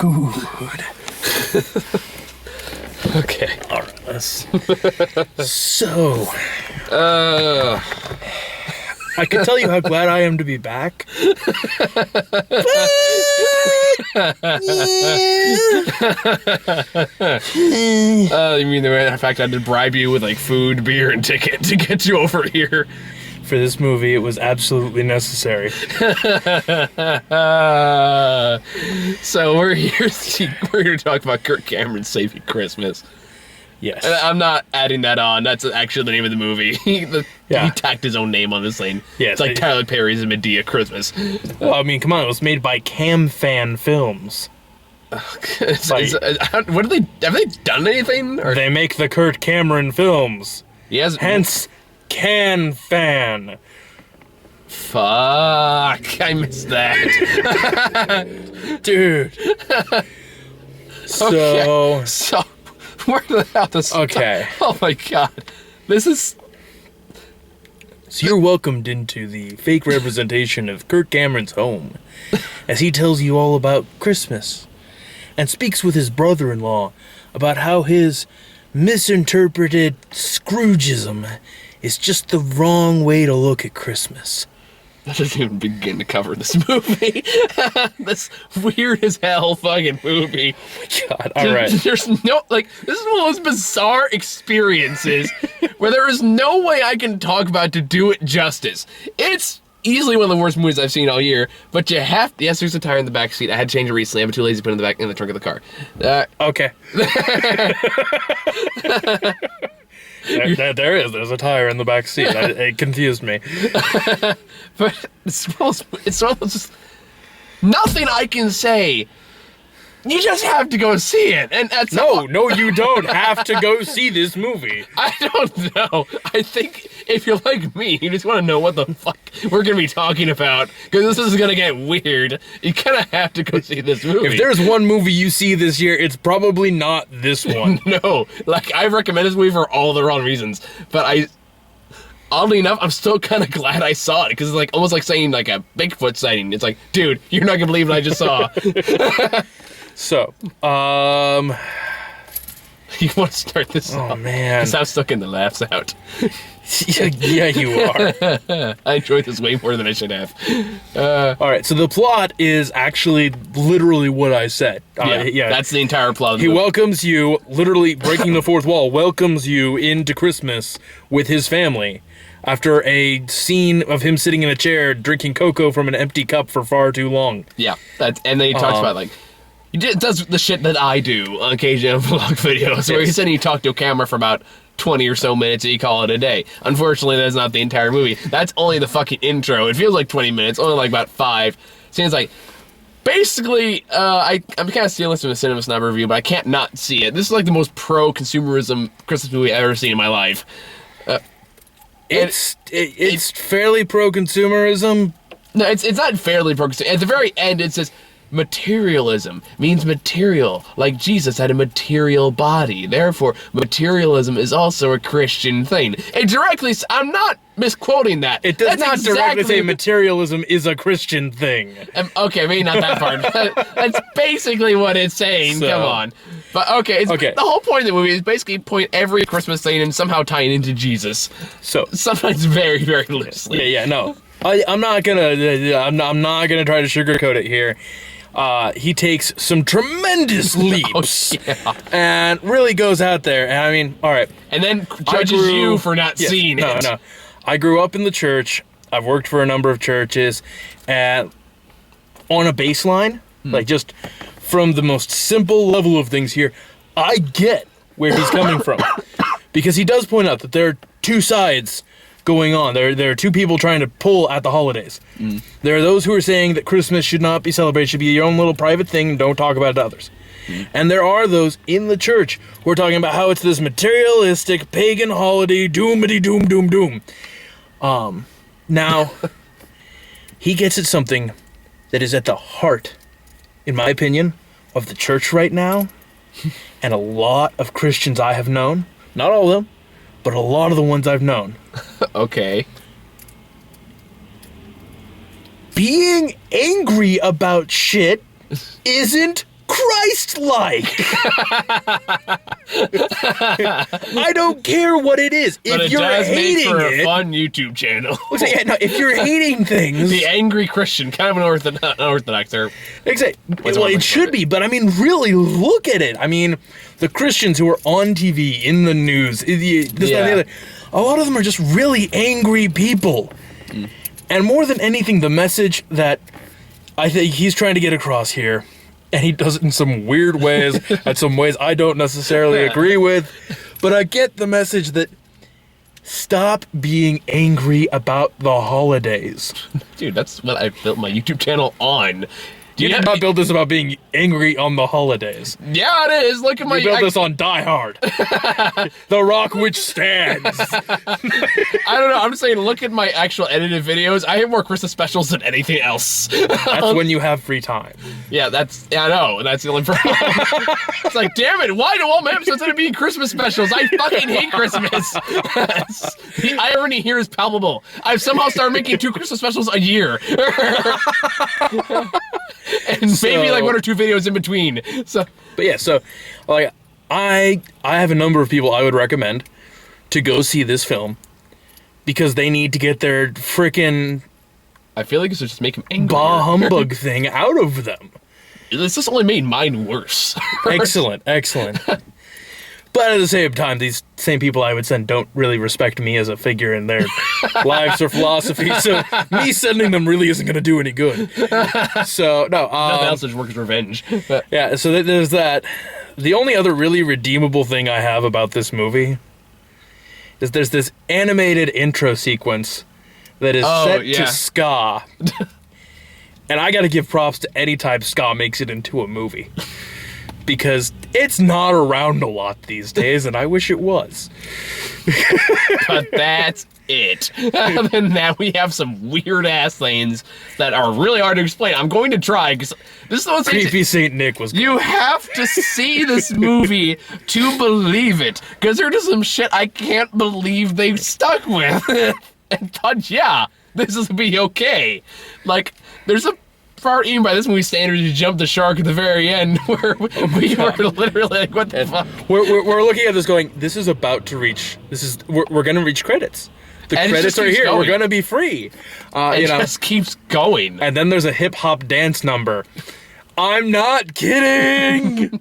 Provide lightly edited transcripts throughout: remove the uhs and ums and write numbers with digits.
good. Okay. All right, let's... So... I can tell you how glad I am to be back. You mean the fact I had to bribe you with like food, beer, and ticket to get you over here? For this movie, it was absolutely necessary. So we're here to talk about Kirk Cameron's Saving Christmas. Yes. And I'm not adding that on. That's actually the name of the movie. He tacked his own name on this thing. Yeah, it's like Tyler Perry's Medea Christmas. Well, I mean, come on. It was made by Cam Fan Films. What have they done anything? Or? They make the Kurt Cameron films. Yes. Hence, Can Fan. Fuck, I missed that. Dude. So where the hell does... Okay. Oh my god. This is... So you're welcomed into the fake representation of Kirk Cameron's home as he tells you all about Christmas and speaks with his brother-in-law about how his misinterpreted Scroogeism is just the wrong way to look at Christmas. That doesn't even begin to cover this movie. This weird as hell fucking movie. God, all right. There's no, like, this is one of those bizarre experiences where there is no way I can talk about to do it justice. It's easily one of the worst movies I've seen all year, but you have to, yes, there's a tire in the back seat. I had to change it recently. I'm too lazy to put it in the trunk of the car. Okay. There's a tire in the back seat. It confused me. But it's one of those just, nothing I can say. You just have to go see it, and that's no, you don't have to go see this movie. I don't know. I think if you're like me, you just want to know what the fuck we're gonna be talking about, because this is gonna get weird. You kind of have to go see this movie. If there's one movie you see this year, it's probably not this one. No, like I recommend this movie for all the wrong reasons, but oddly enough, I'm still kind of glad I saw it, because it's like almost like saying like a Bigfoot sighting. It's like, dude, you're not gonna believe what I just saw. So, you want to start this off? Oh, man. Because I'm stuck in the laughs out. Yeah, you are. I enjoyed this way more than I should have. All right, so the plot is actually literally what I said. Yeah, that's the entire plot of the movie. movie. Welcomes you, literally breaking the fourth wall, welcomes you into Christmas with his family after a scene of him sitting in a chair drinking cocoa from an empty cup for far too long. Yeah, and then he talks about, like, he does the shit that I do on occasion in vlog videos, where he's saying you talk to a camera for about 20 or so minutes and you call it a day. Unfortunately, that's not the entire movie. That's only the fucking intro. It feels like 20 minutes, only like about 5. Seems like, basically, I'm kind of stealing this from the Cinema Snob review, but I can't not see it. This is like the most pro-consumerism Christmas movie I've ever seen in my life. It's fairly pro-consumerism. No, it's not fairly pro-consumerism. At the very end, it says, materialism means material, like Jesus had a material body. Therefore, materialism is also a Christian thing. It directly, I'm not misquoting that. It does not directly say materialism is a Christian thing. Okay, maybe not that part. That's basically what it's saying. So, come on. But okay, the whole point of the movie is basically point every Christmas thing and somehow tie it into Jesus. So sometimes very, very loosely. Yeah, no. I'm not gonna try to sugarcoat it here. He takes some tremendous leaps and really goes out there. And I mean, all right. And then judges you for not seeing it. No. I grew up in the church. I've worked for a number of churches. And on a baseline, like just from the most simple level of things here, I get where he's coming from. Because he does point out that there are two sides going on. There are two people trying to pull at the holidays. There are those who are saying that Christmas should not be celebrated, should be your own little private thing, and don't talk about it to others. And there are those in the church who are talking about how it's this materialistic, pagan holiday, doomity doom doom doom. Now, he gets at something that is at the heart, in my opinion, of the church right now, and a lot of Christians I have known, not all of them, but a lot of the ones I've known. Okay. Being angry about shit isn't Christ. Christ-like. I don't care what it is. But if it you're does make hating for a it, fun YouTube channel. yeah, no, if you're hating things, The Angry Christian, kind of an unorthodox term. exactly. Well, it should be, but I mean, really look at it. I mean, the Christians who are on TV, in the news, this, that, and the other, a lot of them are just really angry people. And more than anything, the message that I think he's trying to get across here, and he does it in some weird ways, and some ways I don't necessarily agree with, but I get the message that stop being angry about the holidays. Dude, that's what I built my YouTube channel on. You did not build this about being angry on the holidays. Yeah, it is. Look at my... You built this on Die Hard. The Rock Which Stands. I don't know. I'm just saying, look at my actual edited videos. I have more Christmas specials than anything else. That's when you have free time. Yeah, I know. That's the only problem. It's like, damn it, why do all my episodes end up being Christmas specials? I fucking hate Christmas. The irony here is palpable. I've somehow started making 2 Christmas specials a year. And maybe like 1 or 2 videos in between. So, but yeah, so like I have a number of people I would recommend to go see this film because they need to get their frickin' I feel like it's just make him angry. bah humbug thing out of them. This just only made mine worse. Excellent, excellent. But at the same time, these same people I would send don't really respect me as a figure in their lives or philosophy, so me sending them really isn't going to do any good. So, no. Nothing else is work as revenge. Yeah, so there's that. The only other really redeemable thing I have about this movie is there's this animated intro sequence that is set to ska. And I got to give props to any time ska makes it into a movie. Because it's not around a lot these days, and I wish it was. But that's it. Other than that, we have some weird-ass things that are really hard to explain. I'm going to try, because this is the one thing... Creepy Saint Nick was good. You have to see this movie to believe it, because there's just some shit I can't believe they stuck with. And thought, yeah, this will be okay. Like, there's a part even by this movie standards, you jump the shark at the very end where we were literally like, what the fuck? We're looking at this going, this is about to reach, we're going to reach credits. The credits are here. Going. We're going to be free. It just keeps going. And then there's a hip-hop dance number. I'm not kidding!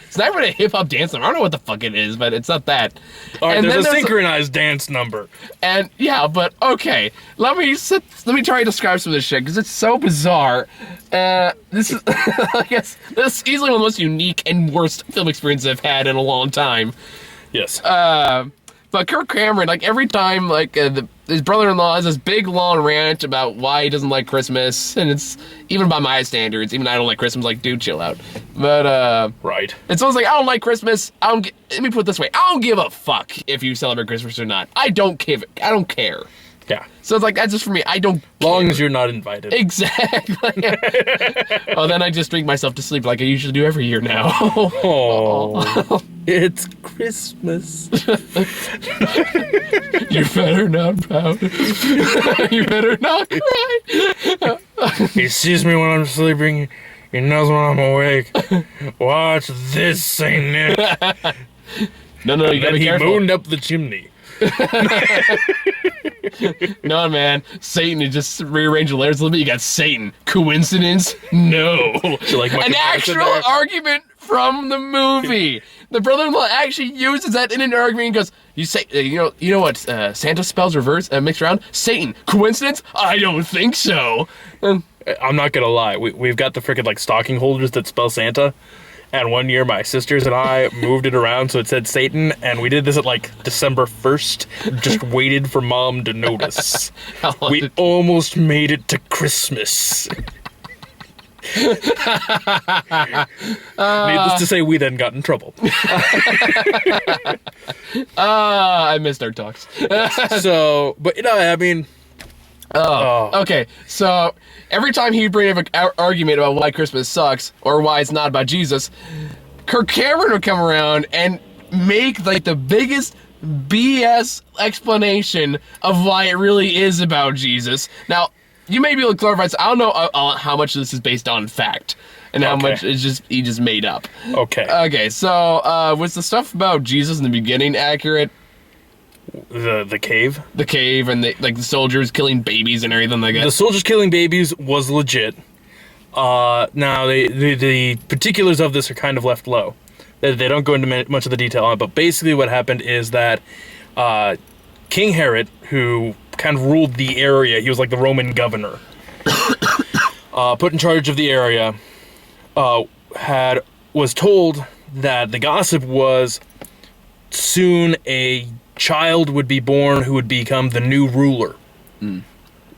It's not even a hip-hop dance number. I don't know what the fuck it is, but it's not that. All right, there's a synchronized dance number. And, yeah, but, okay. Let me try to describe some of this shit, because it's so bizarre. This is, I guess, this is easily one of the most unique and worst film experiences I've had in a long time. Yes. But Kirk Cameron, like, every time, like, his brother-in-law has this big, long rant about why he doesn't like Christmas, and it's, even by my standards, even I don't like Christmas, like, dude, chill out. But, right. It's always like, I don't like Christmas, let me put it this way, I don't give a fuck if you celebrate Christmas or not. I don't care. Yeah. So it's like, that's just for me, I don't long as you're not invited. Exactly. Oh, then I just drink myself to sleep like I usually do every year now. Oh, it's Christmas. You better not pout. You better not cry. He sees me when I'm sleeping. He knows when I'm awake. Watch this, Saint Nick. No, you gotta be careful. He mooned up the chimney. No, man. Satan is just rearranged the layers a little bit. You got Satan. Coincidence? No. Like an actual argument from the movie. The brother-in-law actually uses that in an argument and goes, you know what Santa spells reverse mixed around? Satan. Coincidence? I don't think so. I'm not gonna lie. We've got the frickin' like stocking holders that spell Santa. And one year, my sisters and I moved it around so it said Satan, and we did this at like December 1st. Just waited for Mom to notice. We almost made it to Christmas. Needless to say, we then got in trouble. I missed our talks. So, but you know, I mean. Okay, so every time he'd bring up an argument about why Christmas sucks or why it's not about Jesus, Kirk Cameron would come around and make like the biggest BS explanation of why it really is about Jesus. Now, you may be able to clarify this. I don't know how much of this is based on fact. and how Okay. much he just made up. Okay. Okay, so was the stuff about Jesus in the beginning accurate? The cave? The cave and the soldiers killing babies and everything like that? The soldiers killing babies was legit. Now, the particulars of this are kind of left low. They don't go into much of the detail on it, but basically what happened is that King Herod, who kind of ruled the area, he was like the Roman governor, put in charge of the area, was told that the gossip was soon a child would be born who would become the new ruler.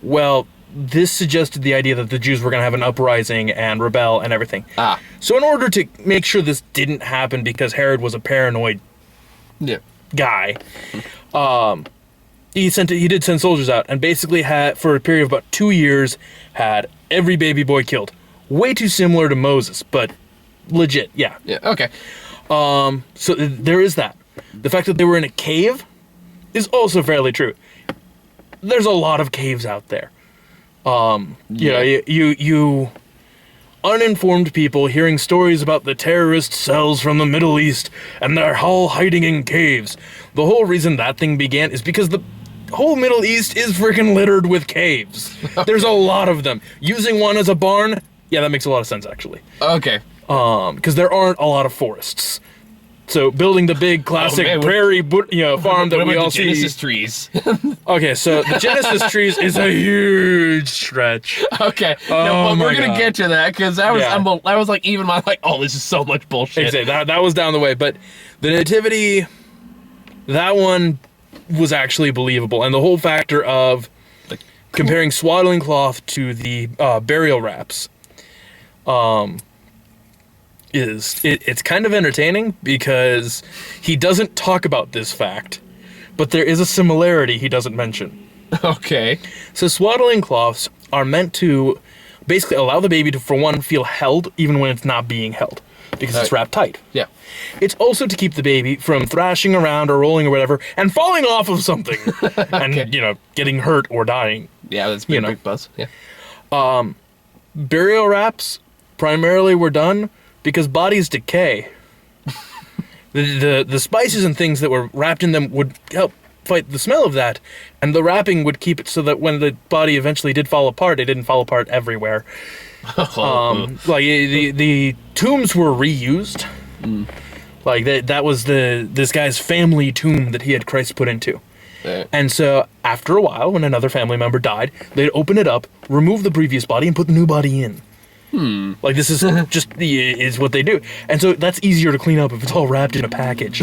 Well, this suggested the idea that the Jews were going to have an uprising and rebel and everything. So in order to make sure this didn't happen, because Herod was a paranoid guy, he did send soldiers out, and basically had, for a period of about 2 years, had every baby boy killed. Way too similar to Moses, but legit, yeah. Yeah, okay. So there is that. The fact that they were in a cave is also fairly true. There's a lot of caves out there. You uninformed people hearing stories about the terrorist cells from the Middle East and they're all hiding in caves. The whole reason that thing began is because the whole Middle East is freaking littered with caves. There's a lot of them. Using one as a barn, yeah, that makes a lot of sense, actually. Okay. Because there aren't a lot of forests. So building the big classic prairie farm that we all see. Genesis trees. Okay, so the Genesis trees is a huge stretch. Okay, we're gonna get to that because I was like, even my oh, this is so much bullshit. Exactly, that was down the way, but the nativity, that one was actually believable, and the whole factor of comparing swaddling cloth to the burial wraps, it's kind of entertaining because he doesn't talk about this fact, but there is a similarity he doesn't mention. Okay. So swaddling cloths are meant to basically allow the baby to, for one, feel held even when it's not being held, because it's wrapped tight. Yeah. It's also to keep the baby from thrashing around or rolling or whatever and falling off of something and, getting hurt or dying. Yeah, that's been a big buzz. Yeah. Burial wraps primarily were done because bodies decay. The spices and things that were wrapped in them would help fight the smell of that, and the wrapping would keep it so that when the body eventually did fall apart, it didn't fall apart everywhere. The tombs were reused. Like that was this guy's family tomb that he had Christ put into. And so after a while, when another family member died, they'd open it up, remove the previous body, and put the new body in. Like this is just is what they do, and so that's easier to clean up if it's all wrapped in a package.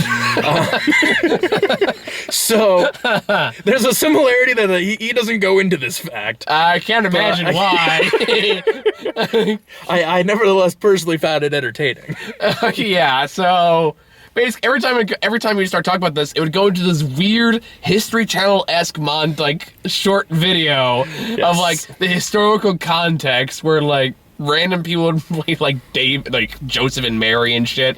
So there's a similarity that he doesn't go into this fact. I can't imagine why. I nevertheless personally found it entertaining. Yeah, so basically every time we start talking about this, it would go into this weird History Channel-esque short video of the historical context where random people would play Joseph and Mary and shit,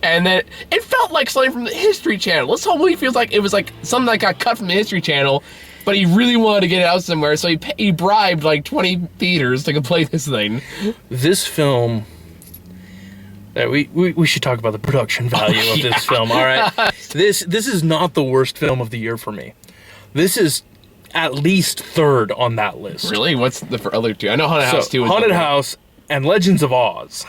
and then it felt like something from the History Channel. This whole movie feels like it was something that got cut from the History Channel, but he really wanted to get it out somewhere, so he bribed 20 theaters to play this thing. This film, we should talk about the production value of this film. All right, this is not the worst film of the year for me. This is at least third on that list. Really? What's the other two? I know Haunted House 2 is Haunted House and Legends of Oz.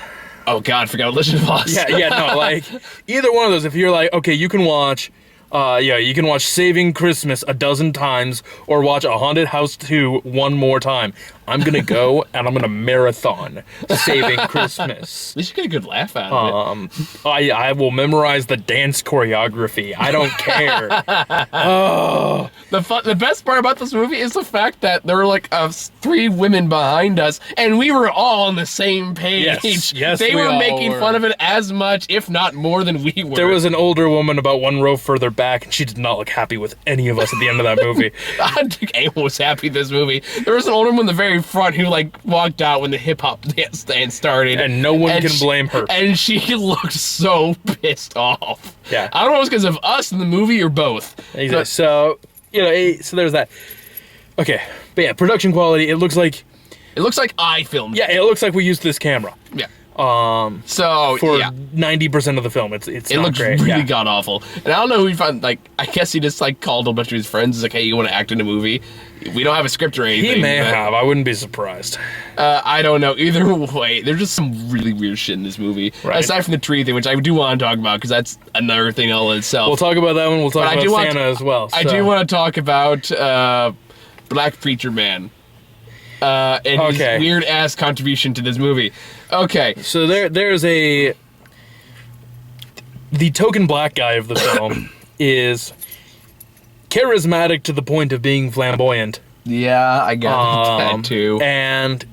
Oh God, forgot Legends of Oz. No, either one of those. If you're okay, you can watch, you can watch Saving Christmas a dozen times or watch A Haunted House 2 one more time. I'm gonna go and I'm gonna marathon Saving Christmas. At least you get a good laugh out of it. I will memorize the dance choreography. I don't care. Oh. The best part about this movie is the fact that there were 3 women behind us, and we were all on the same page. Yes, they were making fun of it as much, if not more, than we were. There was an older woman about one row further back, and she did not look happy with any of us at the end of that movie. I don't think anyone was happy with this movie. There was an older woman in the very front who walked out when the hip hop stand started, and no one can blame her. And she looked so pissed off. Yeah, I don't know if it's because of us in the movie or both. Exactly. So there's that. Okay, but yeah, production quality. It looks like I filmed. Yeah, it looks like we used this camera. Yeah. So for yeah. 90% of the film. It It not looks great. really Yeah. god awful, and I don't know who he found. Like, I guess he just like called a bunch of his friends. He's like, "Hey, you want to act in a movie? We don't have a script or anything." He may but, have. I wouldn't be surprised. I don't know. Either way, there's just some really weird shit in this movie. Right. Aside from the tree thing, which I do want to talk about because that's another thing all in itself. We'll talk about that one. We'll talk But I about do want Santa as well. I so. do want to talk about Black Preacher Man and Okay. his weird ass contribution to this movie. Okay. So there's the token black guy of the film is charismatic to the point of being flamboyant. Yeah, I got that too. And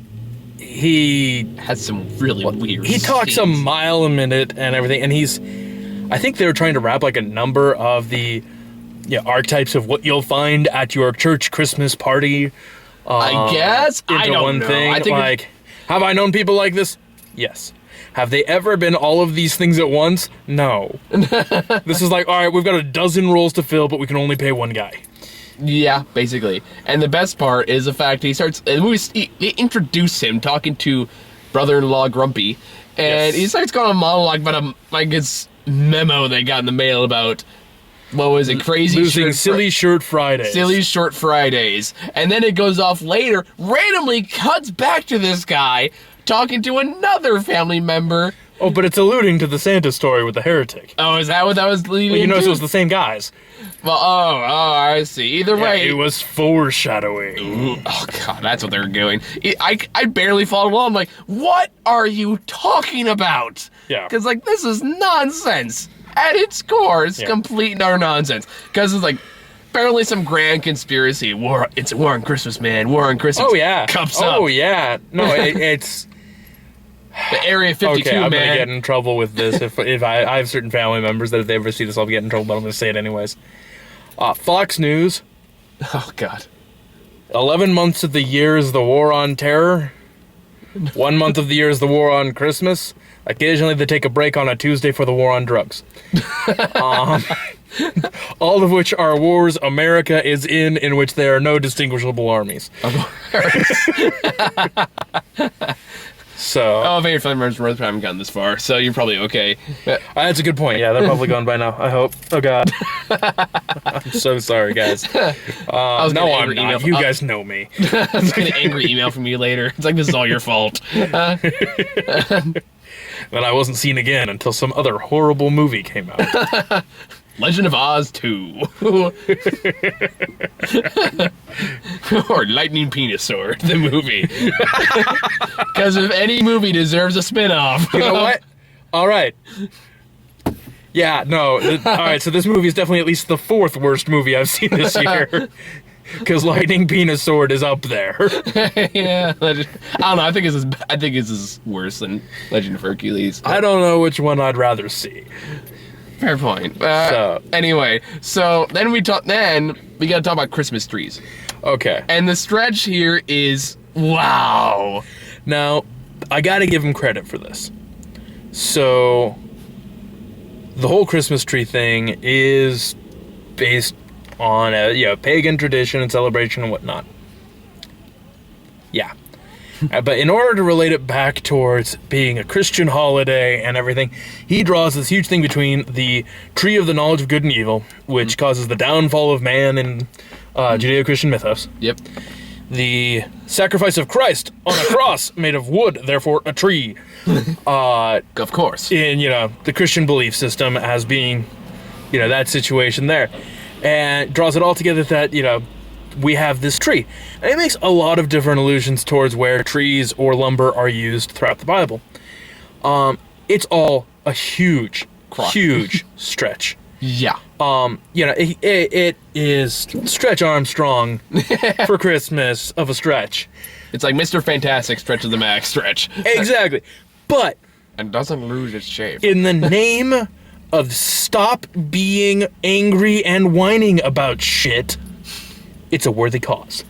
he Has some really weird. talks a scenes. mile a minute and everything, and I think they were trying to wrap like a number of the archetypes of what you'll find at your church Christmas party. I guess into I don't one know. thing. I think like, have I known people like this? Yes. Have they ever been all of these things at once? No. This is like, all right, we've got a dozen roles to fill, but we can only pay one guy. Yeah, basically. And the best part is the fact he starts. The movie, they introduce him talking to brother-in-law Grumpy, and Yes. he starts going on a monologue about his memo they got in the mail about what was it, crazy Losing shirt silly shirt Fridays. Silly Short Fridays. And then it goes off later, randomly cuts back to this guy talking to another family member. Oh, but it's alluding to the Santa story with the heretic. Oh, is that what that was leading Well, you notice to? it was the same guys. Well, I see. Either Yeah, way. it was foreshadowing. Ooh, oh, God, that's what they're doing. I barely followed along. I'm like, what are you talking about? Yeah. Because, like, this is nonsense. At its core, it's Yeah. complete and utter nonsense. Because it's like, apparently some grand conspiracy. It's a war on Christmas, man. War on Christmas. Oh, yeah. Cups up. Oh, yeah. No, it's... The Area 52, okay, I'm man. gonna get in trouble with this if I have certain family members that if they ever see this, I'll get in trouble, but I'm gonna say it anyways. Fox News, Oh, God. 11 months of the year is the war on terror. 1 month of the year is the war on Christmas. Occasionally they take a break on a Tuesday for the war on drugs. All of which are wars America is in which there are no distinguishable armies. So Oh, very family members haven't gotten this far, so you're probably okay. that's a good point. Yeah, they're probably gone by now. I hope. Oh God, I'm so sorry, guys. I was No, gonna I'm angry not. email- You guys know me. I was getting an angry email from you later. It's like, this is all your fault. That I wasn't seen again until some other horrible movie came out. Legend of Oz 2. Or Lightning Penis Sword, the movie. Because if any movie deserves a spin-off. You know what? All right. Yeah, no. All right, so this movie is definitely at least the fourth worst movie I've seen this year. Because Lightning Penis Sword is up there. Yeah, I don't know. I think this is worse than Legend of Hercules. I don't know which one I'd rather see. Fair point. So- Anyway, so then we gotta talk about Christmas trees. Okay. And the stretch here is, wow. Now, I gotta give him credit for this. So, the whole Christmas tree thing is based on a pagan tradition and celebration and whatnot. Yeah. But in order to relate it back towards being a Christian holiday and everything, he draws this huge thing between the tree of the knowledge of good and evil, which causes the downfall of man in Judeo-Christian mythos. Yep. The sacrifice of Christ on a cross made of wood, therefore a tree. Of course. In, the Christian belief system as being, that situation there. And draws it all together that, we have this tree. And it makes a lot of different allusions towards where trees or lumber are used throughout the Bible. It's all a huge stretch. Yeah. It is Stretch Armstrong for Christmas of a stretch. It's like Mr. Fantastic Stretch of the Max stretch. Exactly. But And doesn't lose its shape. in the name of stop being angry and whining about shit, it's a worthy cause.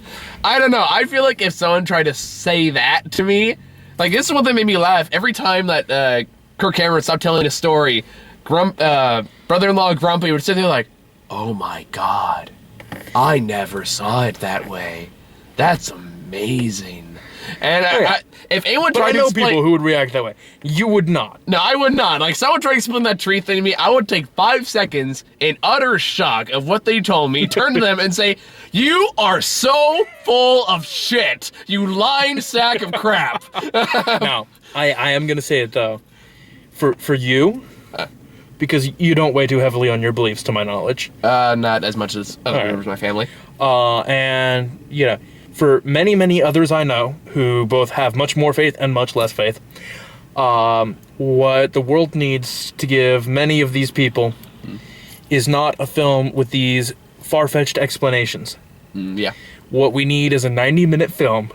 I don't know. I feel like if someone tried to say that to me, like, this is what made me laugh. Every time that Kirk Cameron stopped telling a story, brother-in-law Grumpy would sit there like, oh my God, I never saw it that way. That's amazing. And if anyone But tried I to know explain... people who would react that way. You would not. No, I would not. Like, someone tried to explain that tree thing to me, I would take 5 seconds in utter shock of what they told me, turn to them and say, "You are so full of shit, you lying sack of crap." Now, I am going to say it, though. For you, because you don't weigh too heavily on your beliefs, to my knowledge. Not as much as other members of my family. And, for many, many others I know who both have much more faith and much less faith, what the world needs to give many of these people is not a film with these far-fetched explanations. Yeah. What we need is a 90-minute film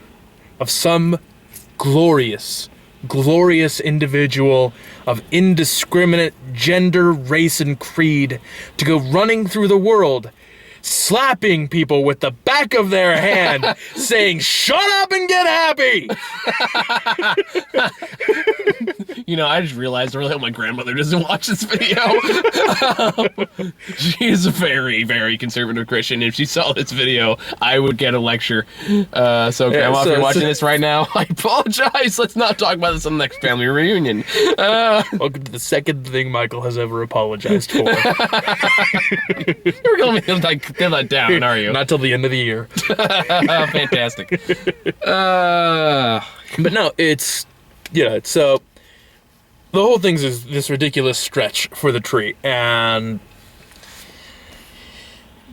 of some glorious individual of indiscriminate gender, race, and creed to go running through the world, slapping people with the back of their hand, saying, "Shut up and get happy!" I just realized I really hope my grandmother doesn't watch this video. She is a very, very conservative Christian. If she saw this video, I would get a lecture. So Grandma, if you're watching this right now, I apologize. Let's not talk about this on the next family reunion. Welcome to the second thing Michael has ever apologized for. You're going to like dim that down, are you? Not till the end of the year. Fantastic. But no, it's so the whole thing's is this ridiculous stretch for the tree, and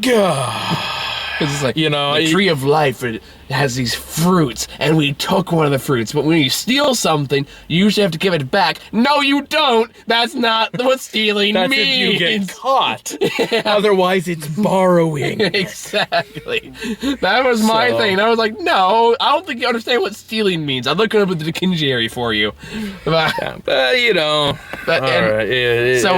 Because it's like, the tree of life, it has these fruits, and we took one of the fruits, but when you steal something, you usually have to give it back. No, you don't! That's not what stealing that's means! If you get caught. Yeah. Otherwise, it's borrowing. Exactly. That was my thing. I was like, no, I don't think you understand what stealing means. I'll look it up at the dictionary for you. But, so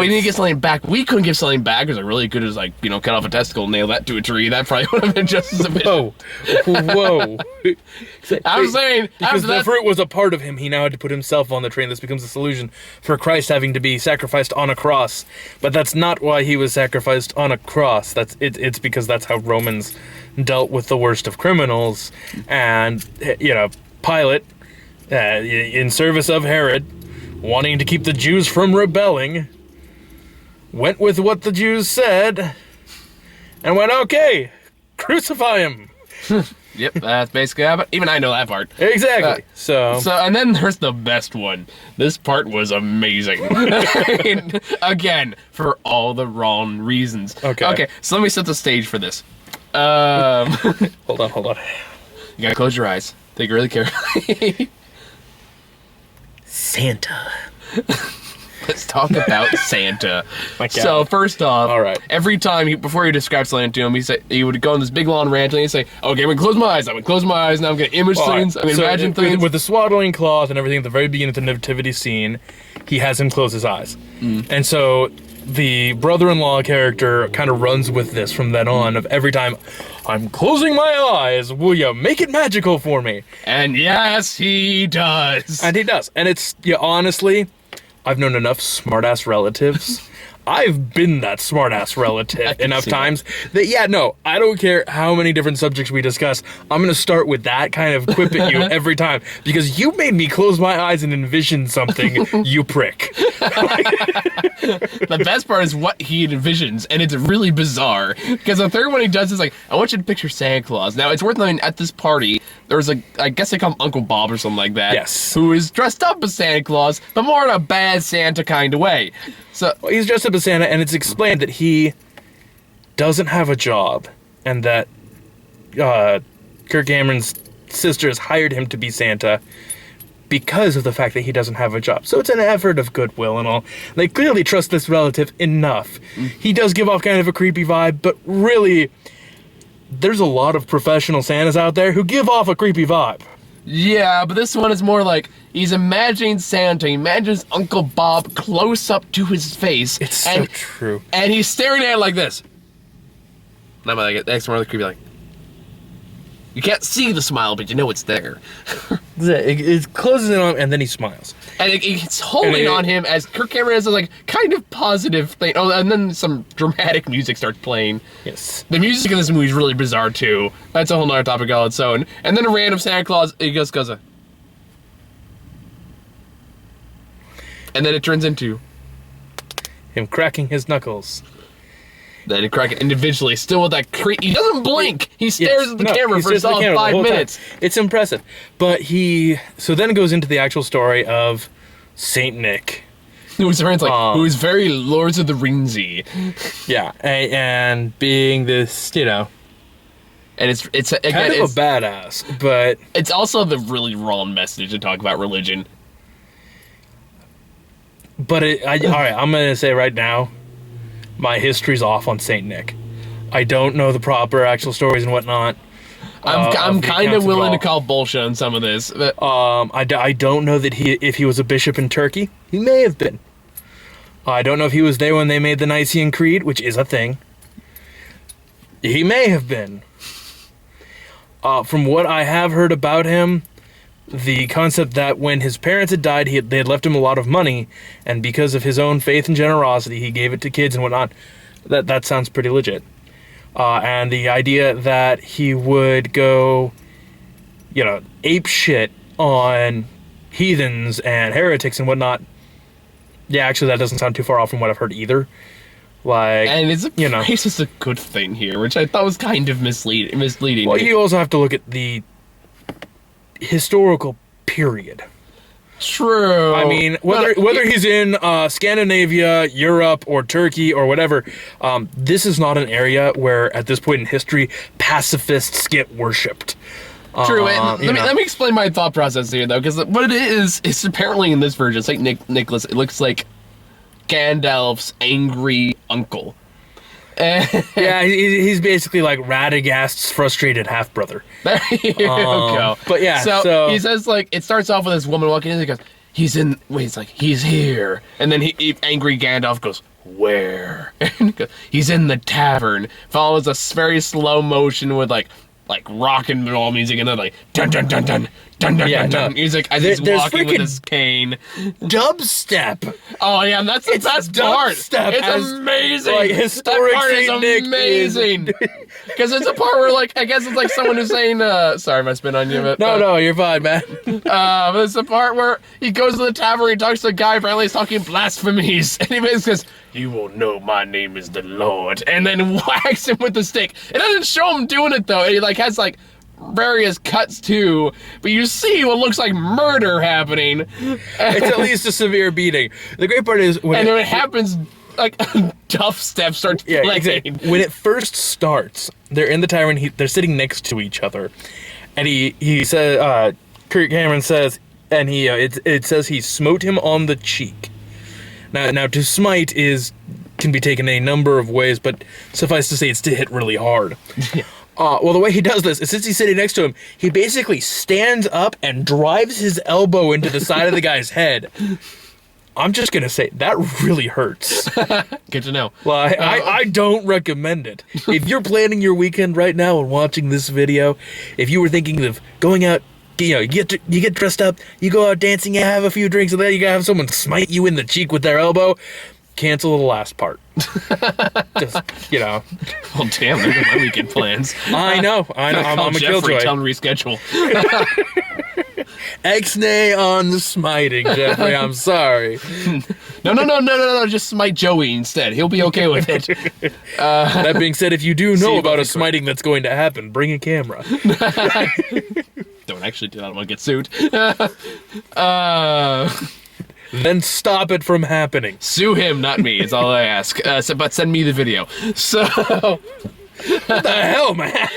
we need to get something back. We couldn't give something back because I really could have, cut off a testicle and nail that to a tree. That probably would have been just as efficient. Whoa. I'm saying, because the fruit was a part of him, he now had to put himself on the tree, and this becomes a solution for Christ having to be sacrificed on a cross. But that's not why he was sacrificed on a cross. It's because that's how Romans dealt with the worst of criminals. And Pilate, in service of Herod, wanting to keep the Jews from rebelling, went with what the Jews said and went, okay, crucify him. Yep, that's basically how, but even I know that part. Exactly. So, and then there's the best one. This part was amazing. Again, for all the wrong reasons. Okay, so let me set the stage for this. Hold on. You gotta close your eyes. Think really carefully. Santa. Let's talk about Santa. So first off, all right. Every time before you describe something to him, he would go on this big long rant and he'd say, "Okay, I'm gonna close my eyes. I'm gonna close my eyes. Now I'm gonna image things. I'm gonna imagine things." With the swaddling cloth and everything at the very beginning of the nativity scene, he has him close his eyes, and so the brother-in-law character kind of runs with this from then on. Of every time, I'm closing my eyes. Will you make it magical for me? And yes, he does. And he does. And it's honestly, I've known enough smart-ass relatives. I've been that smart-ass relative enough times that, I don't care how many different subjects we discuss, I'm going to start with that kind of quip at you every time, because you made me close my eyes and envision something, you prick. The best part is what he envisions, and it's really bizarre, because the third one he does is like, I want you to picture Santa Claus. Now, it's worth noting, at this party, there was I guess they call him Uncle Bob or something like that. Yes. Who is dressed up as Santa Claus, but more in a bad Santa kind of way. So he's dressed up as Santa, and it's explained that he doesn't have a job, and that Kirk Cameron's sisters hired him to be Santa because of the fact that he doesn't have a job. So it's an effort of goodwill and all. They clearly trust this relative enough. He does give off kind of a creepy vibe, but really, there's a lot of professional Santas out there who give off a creepy vibe. Yeah, but this one is more like he's imagining Santa. He imagines Uncle Bob close up to his face. It's so true. And he's staring at it like this. And I'm like, that's more creepy, like, you can't see the smile, but you know it's there. It closes in on him, and then he smiles. And it's holding on him as Kirk Cameron has a kind of positive thing. Oh, and then some dramatic music starts playing. Yes. The music in this movie is really bizarre too. That's a whole nother topic all its own. And then a random Santa Claus, he goes, And then it turns into him cracking his knuckles. Then it crack it individually, still with that he doesn't blink. He stares at the camera for a solid 5 minutes. It's impressive. But so then it goes into the actual story of Saint Nick. Who's very Lords of the Ringsy. Yeah, and being this, and it's again, kind of a badass, but it's also the really wrong message to talk about religion. But all right, I'm gonna say right now, my history's off on Saint Nick. I don't know the proper actual stories and whatnot. I'm kind of willing to call bullshit on some of this. But I don't know that if he was a bishop in Turkey. He may have been. I don't know if he was there when they made the Nicene Creed, which is a thing. He may have been. From what I have heard about him, the concept that when his parents had died, they had left him a lot of money, and because of his own faith and generosity, he gave it to kids and whatnot. That sounds pretty legit. And the idea that he would go, ape shit on heathens and heretics and whatnot. Yeah, actually, that doesn't sound too far off from what I've heard either. And it's a good thing here, which I thought was kind of misleading. Well, you also have to look at the historical period. True. I mean, whether he's in Scandinavia, Europe, or Turkey, or whatever, this is not an area where, at this point in history, pacifists get worshipped. True. Let me explain my thought process here, though, because what it is apparently in this version, St. Nicholas, it looks like Gandalf's angry uncle. Yeah, he's basically like Radagast's frustrated half-brother. There you go. But yeah, so he says, it starts off with this woman walking in, and he goes, he's here. And then angry Gandalf goes, where? And he goes, he's in the tavern. Follows a very slow motion with like rock and roll music, and then dun dun dun dun dun dun dun dun music as he's walking with his cane. Dubstep. Oh yeah, and that's the best part. It's amazing. Historic that part is amazing. Because it's a part where I guess it's like someone who's saying, sorry, I spit on you, but no, you're fine, man. But it's the part where he goes to the tavern, he talks to a guy, apparently he's talking blasphemies, and he basically says, you will know my name is the Lord, and then whacks him with the stick. It doesn't show him doing it though. It has various cuts too, but you see what looks like murder happening. It's at least a severe beating. The great part is when it happens, dubstep starts playing. Exactly. When it first starts, they're in the tavern. They're sitting next to each other, and he says, Kirk Cameron says, and it says he smote him on the cheek. Now to smite can be taken a number of ways, but suffice to say, it's to hit really hard. Well, the way he does this is, since he's sitting next to him, he basically stands up and drives his elbow into the side of the guy's head. I'm just going to say, that really hurts. Good to know. Well, I don't recommend it. If you're planning your weekend right now and watching this video, if you were thinking of going out, you get dressed up, you go out dancing, you have a few drinks, and then you gotta have someone smite you in the cheek with their elbow, cancel the last part. Just, Well, damn, look at my weekend plans. I know. I'm a killjoy. Tell him to reschedule. X-nay on the smiting, Jeffrey. I'm sorry. No. Just smite Joey instead. He'll be okay with it. That being said, if you do know about a smiting that's going to happen, bring a camera. Don't actually do that. I'm going to get sued. Then stop it from happening. Sue him, not me, is all I ask. But send me the video. So... What the hell, man?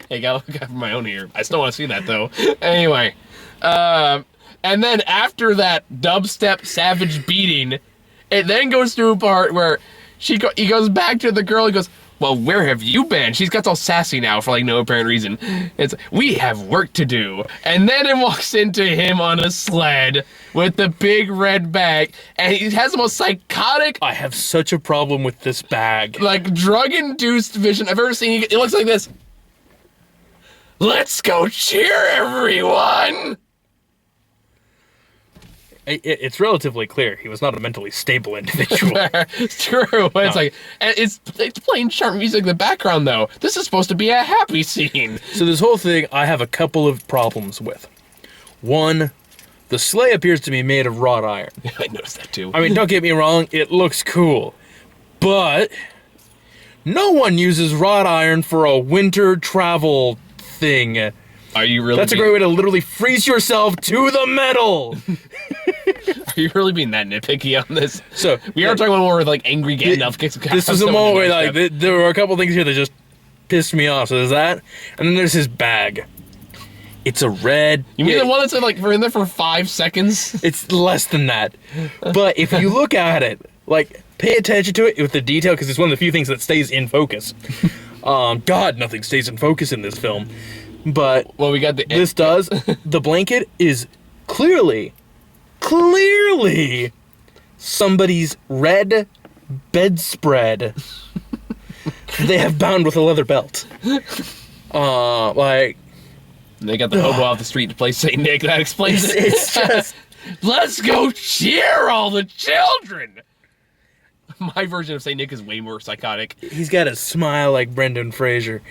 Hey, gotta look out for my own ear. I still want to see that, though. Anyway. And then after that dubstep savage beating, it then goes to a part where he goes back to the girl and goes, well, where have you been? She's got all sassy now for no apparent reason. It's, we have work to do. And then it walks into him on a sled with the big red bag, and he has the most psychotic... I have such a problem with this bag. Drug-induced vision I've ever seen. It looks like this. Let's go cheer, everyone! It's relatively clear he was not a mentally stable individual. It's true. But no. It's playing charm music in the background, though. This is supposed to be a happy scene. So this whole thing, I have a couple of problems with. One, The sleigh appears to be made of wrought iron. I noticed that too. I mean, don't get me wrong, it looks cool. But no one uses wrought iron for a winter travel thing. Are you really? That's a great way to literally freeze yourself to the metal. Are you really being that nitpicky on this? So we are talking about more with like angry Gandalf. This is a moment where like there were a couple things here that just pissed me off. So there's that, and then there's his bag. It's a red. You mean the one that's like we're in there for 5 seconds? It's less than that. But if you look at it, like pay attention to it with the detail, because it's one of the few things that stays in focus. God, nothing stays in focus in this film. But well, we got this does. The blanket is clearly somebody's red bedspread. They have bound with a leather belt. Like they got the hobo off the street to play Saint Nick. That explains it. It's just let's go cheer all the children. My version of Saint Nick is way more psychotic. He's got a smile like Brendan Fraser.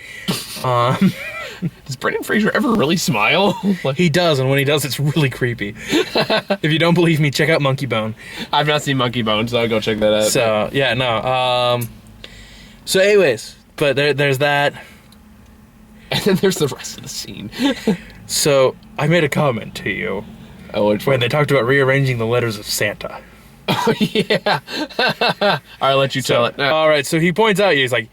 Does Brendan Fraser ever really smile? He does, and when he does, it's really creepy. If you don't believe me, check out Monkey Bone. I've not seen Monkey Bone, so I'll go check that out. So, yeah, no. So anyways, but there's that. And then there's the rest of the scene. So, I made a comment to you. Oh, which when one? they talked about rearranging the letters of Santa. Oh, yeah. I'll let you tell it. No. All right, so he points out, he's like,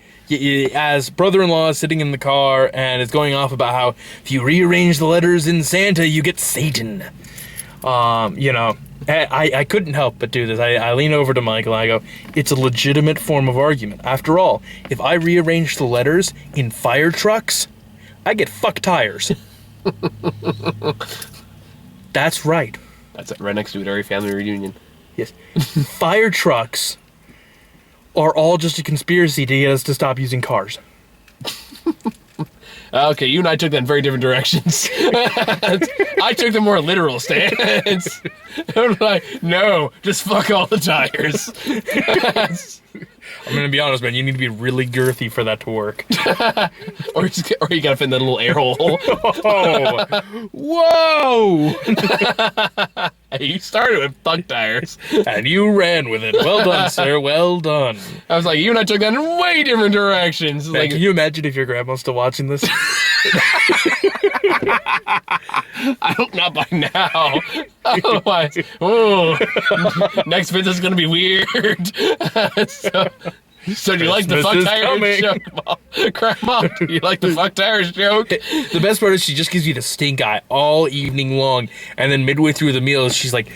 as brother-in-law is sitting in the car and is going off about how if you rearrange the letters in Santa, you get Satan. You know, I couldn't help but do this. I lean over to Michael and I go, it's a legitimate form of argument. After all, if I rearrange the letters in fire trucks, I get fuck tires. That's right. That's it, right next to it, every family reunion. Yes. Fire trucks are all just a conspiracy to get us to stop using cars. Okay, you and I took that in very different directions. I took the more literal stance. I'm like, no, just fuck all the tires. I'm gonna be honest, man. You need to be really girthy for that to work. or you gotta fit in that little air hole. Oh, whoa! Hey, you started with fuck tires, and you ran with it. Well done, sir. Well done. I was like, you and I took that in way different directions. Man, like, can you imagine if your grandma's still watching this? I hope not by now. Otherwise, oh, next visit is gonna be weird. So do you like the fuck tires joke? Grandma, do you like the fuck tires joke? The best part is she just gives you the stink eye all evening long, and then midway through the meal, she's like,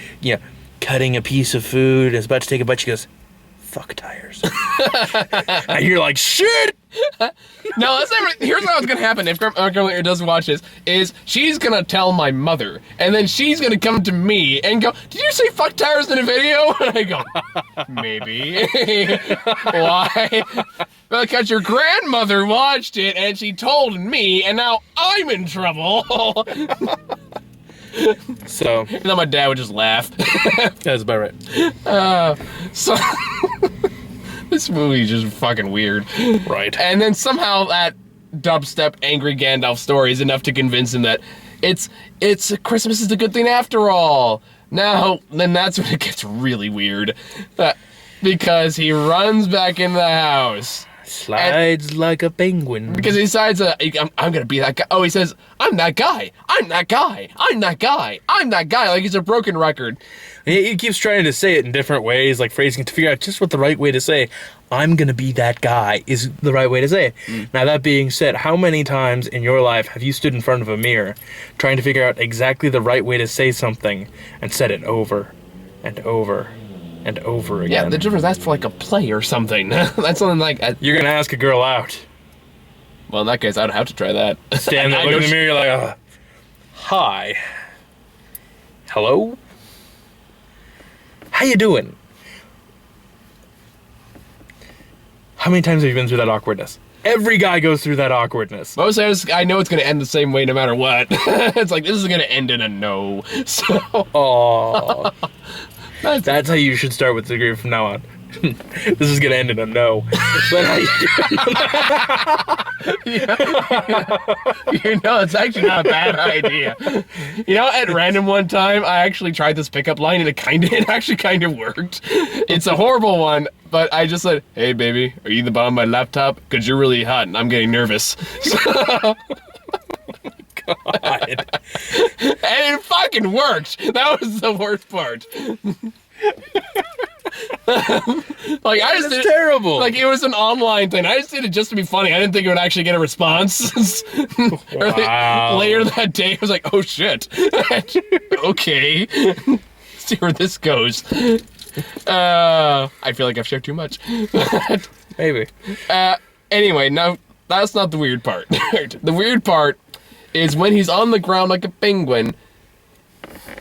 cutting a piece of food and is about to take a bite. She goes, fuck tires. And you're like, shit! No, that's never. Here's what's gonna happen if Grandma doesn't watch this: is she's gonna tell my mother, and then she's gonna come to me and go, "Did you say fuck tires in a video?" And I go, "Maybe." Why? Because your grandmother watched it and she told me, and now I'm in trouble. So, and then my dad would just laugh. That's about right. So. This movie's just fucking weird. Right. And then somehow that dubstep angry Gandalf story is enough to convince him that it's Christmas is the good thing after all. Now, then that's when it gets really weird. Because he runs back in the house. Slides like a penguin. Because he decides, I'm gonna be that guy. Oh, he says, I'm that guy. I'm that guy. I'm that guy. I'm that guy. Like he's a broken record. He keeps trying to say it in different ways, like phrasing to figure out just what the right way to say, I'm gonna be that guy, is the right way to say it. Now, that being said, how many times in your life have you stood in front of a mirror trying to figure out exactly the right way to say something and said it over and over and over again? Yeah, the difference, that's for like a play or something. That's something like... You're gonna ask a girl out. Well, in that case, I'd have to try that. Stand there, look in the mirror, you're like, hi. Hello? How you doing? How many times have you been through that awkwardness? Every guy goes through that awkwardness. Most times, I know it's going to end the same way no matter what. It's like, this is going to end in a no. So. Aww. That's how you should start with the degree from now on. This is gonna end in a no. But It's actually not a bad idea. At random one time, I actually tried this pickup line, and it actually kind of worked. It's a horrible one, but I just said, "Hey, baby, are you the bottom of my laptop? Because you're really hot, and I'm getting nervous." God. And it fucking worked. That was the worst part. It's terrible. Like, it was an online thing. I just did it just to be funny. I didn't think it would actually get a response. Wow. Later that day, I was like, oh shit. Okay. See where this goes. I feel like I've shared too much. Maybe. Anyway, now that's not the weird part. The weird part is when he's on the ground like a penguin,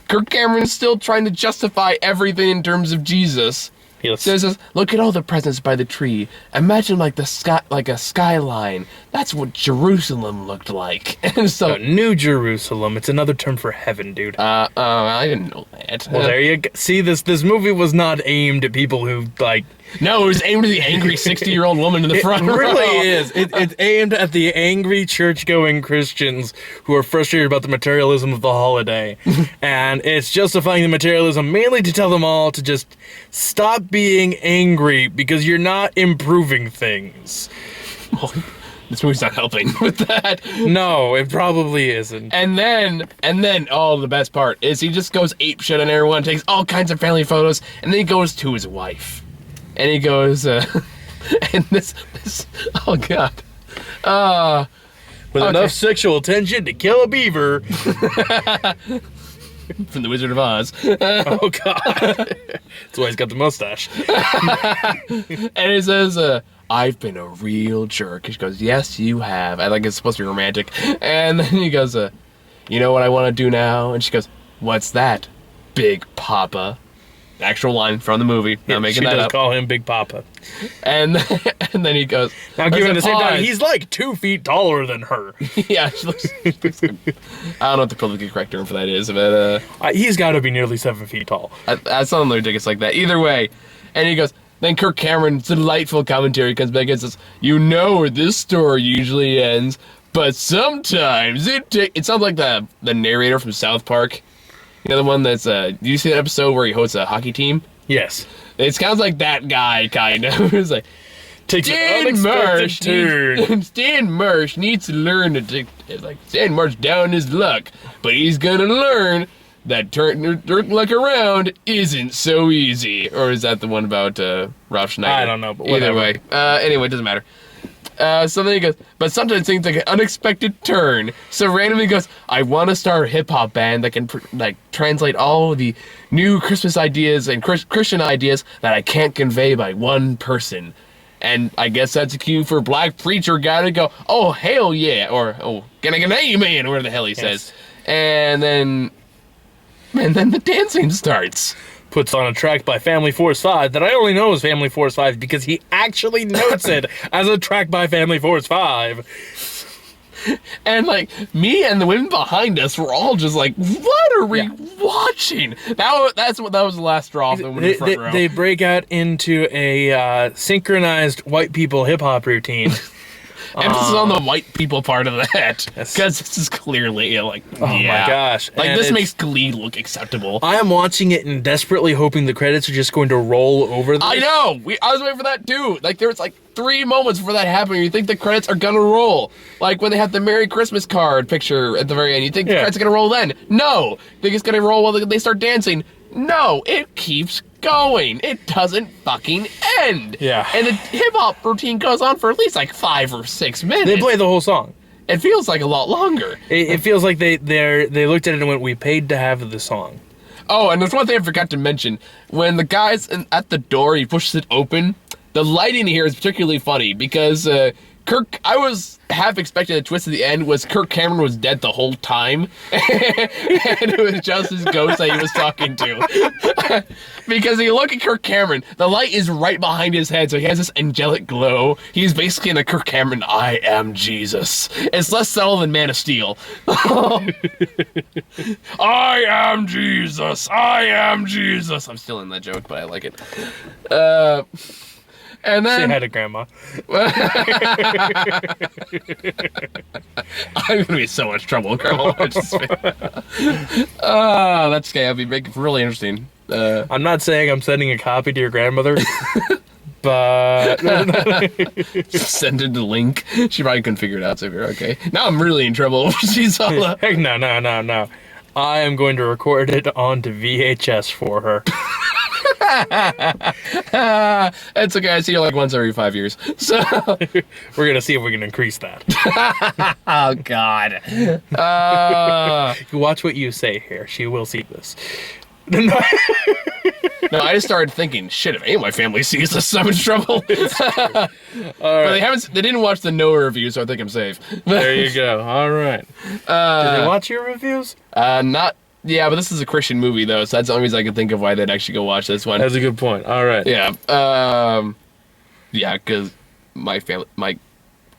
Kirk Cameron's still trying to justify everything in terms of Jesus. Yes. Says, look at all the presents by the tree. Imagine like a skyline. That's what Jerusalem looked like. And so, New Jerusalem. It's another term for heaven, dude. I didn't know that. Well, there you go. See, this movie was not aimed at people who, like... No, it was aimed at the angry 60-year-old woman in the front row. It really is. It's aimed at the angry church-going Christians who are frustrated about the materialism of the holiday. And it's justifying the materialism mainly to tell them all to just stop being angry because you're not improving things. Well, this movie's not helping with that. No, it probably isn't. And then, the best part is he just goes apeshit on everyone, takes all kinds of family photos, and then he goes to his wife. And he goes, and this, oh God. With enough sexual tension to kill a beaver. From the Wizard of Oz. Oh God. That's why he's got the mustache. And he says, I've been a real jerk. She goes, yes, you have. I think it's supposed to be romantic. And then he goes, you know what I want to do now? And she goes, what's that, Big Papa? Actual line from the movie. Not making that up. She does call him Big Papa. And then he goes... Now, given the same time, he's like 2 feet taller than her. Yeah, she looks I don't know what the politically correct term for that is, but... he's got to be nearly 7 feet tall. That's something ridiculous like that. Either way. And he goes... Then Kirk Cameron's delightful commentary comes back and says, you know where this story usually ends, but sometimes it sounds like the narrator from South Park. You know, the one that's, do you see that episode where he hosts a hockey team? Yes. It sounds like that guy, kind of. It's like, takes an unexpected turn. Stan Marsh needs to learn to take, like, Stan Marsh down his luck, but he's gonna learn that turning luck around isn't so easy. Or is that the one about, Rob Schneider? I don't know, but whatever. Either way. Anyway, it doesn't matter. So then he goes, but sometimes things like an unexpected turn. So randomly goes, I want to start a hip-hop band that can translate all the new Christmas ideas and Christian ideas that I can't convey by one person. And I guess that's a cue for Black Preacher guy to go, oh, hell yeah, or, oh, can I get an amen, or whatever the hell he says. And then the dancing starts. Puts on a track by Family Force 5 that I only know is Family Force 5 because he actually notes it as a track by Family Force 5. And, like, me and the women behind us were all just like, what are we watching? That was the last straw for the women in the front row. They break out into a synchronized white people hip-hop routine. Emphasis on the white people part of that. Because this is clearly, like, oh my gosh. Like, this makes Glee look acceptable. I am watching it and desperately hoping the credits are just going to roll over this. I know! I was waiting for that, too. Like, there was, like, 3 moments before that happened where you think the credits are gonna roll. Like, when they have the Merry Christmas card picture at the very end, you think the credits are gonna roll then. No! You think it's gonna roll while they start dancing. No! It keeps going. It doesn't fucking end. Yeah. And the hip-hop routine goes on for at least, like, 5 or 6 minutes. They play the whole song. It feels like a lot longer. It feels like they looked at it and went, we paid to have the song. Oh, and there's one thing I forgot to mention. When the guy's at the door, he pushes it open. The lighting here is particularly funny because Kirk, I was half expecting the twist at the end was Kirk Cameron was dead the whole time. And it was just his ghost that he was talking to. Because you look at Kirk Cameron, the light is right behind his head, so he has this angelic glow. He's basically in a Kirk Cameron, I am Jesus. It's less subtle than Man of Steel. I am Jesus. I am Jesus. I'm still in that joke, but I like it. And then... Say hi to Grandma. I'm going to be in so much trouble, Grandma. That's okay. I'll be making it really interesting. I'm not saying I'm sending a copy to your grandmother, but... Send it the link. She probably couldn't figure it out, so you're okay. Now I'm really in trouble. She's all up. Heck no. I am going to record it onto VHS for her. It's okay. I see her like once every 5 years. So we're gonna see if we can increase that. Oh God. You watch what you say here. She will see this. No, I just started thinking, shit, if any of my family sees this, I'm in trouble. But they didn't watch the Noah review, so I think I'm safe. There you go. All right. Did they watch your reviews? Not. Yeah, but this is a Christian movie, though, so that's the only reason I can think of why they'd actually go watch this one. That's a good point. All right. Yeah. Yeah, because my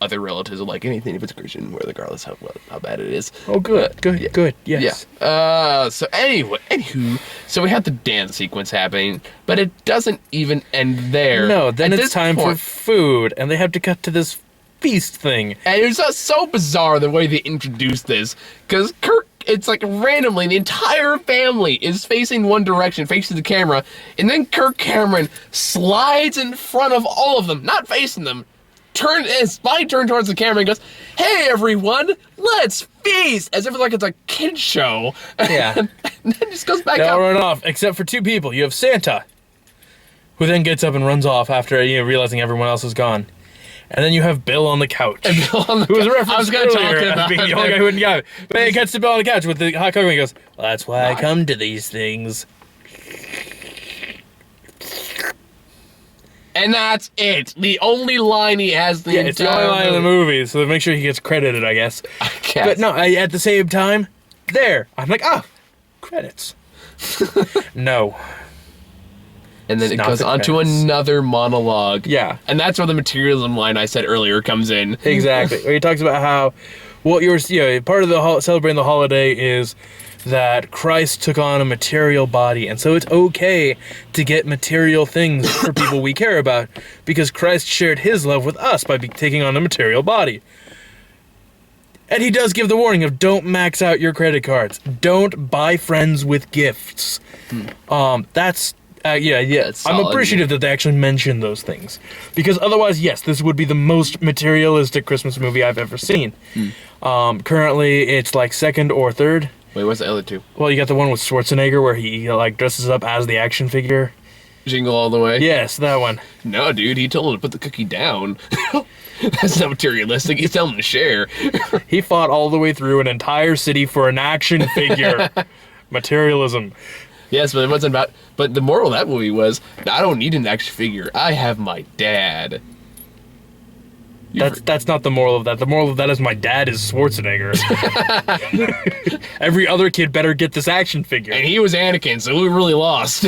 other relatives will like anything if it's Christian, regardless how bad it is. Oh, good. Good. Yes. Yeah. So anywho, so we have the dance sequence happening, but it doesn't even end there. No, then it's time for food, and they have to cut to this feast thing. And it's so bizarre the way they introduced this, because Kirk, it's like randomly the entire family is facing one direction, facing the camera, and then Kirk Cameron slides in front of all of them, not facing them, his body turned towards the camera and goes, "Hey everyone, let's feast," as if it's a kid show. Yeah. And then just goes back They up. all run off, except for two people. You have Santa, who then gets up and runs off after realizing everyone else is gone. And then you have Bill on the couch. And Bill on the who was couch. referenced I was gonna talk earlier about as being the only guy who wouldn't go. But he gets to Bill on the couch with the hot cocoa and he goes, "Well, that's why I come to these things." And that's it. The only line he has the entire it's the only line in the movie, so make sure he gets credited, I guess. But no, at the same time, I'm like, credits. No. And then It's it not goes the on to credits. another monologue. Yeah. And that's where the materialism line I said earlier comes in. Exactly. Where he talks about how, part of the celebrating the holiday is that Christ took on a material body, and so it's okay to get material things for people we care about, because Christ shared his love with us by taking on a material body. And he does give the warning of don't max out your credit cards. Don't buy friends with gifts. That's I'm appreciative that they actually mention those things, because otherwise, yes, this would be the most materialistic Christmas movie I've ever seen. Currently, it's like second or third. Wait, what's the other two? Well, you got the one with Schwarzenegger where he dresses up as the action figure. Jingle All the Way? Yes, that one. No, dude, he told him to put the cookie down. That's not materialistic. He's telling him to share. He fought all the way through an entire city for an action figure. Materialism. Yes, but it wasn't about... But the moral of that movie was, I don't need an action figure. I have my dad. That's not the moral of that. The moral of that is my dad is Schwarzenegger. Every other kid better get this action figure. And he was Anakin, so we really lost.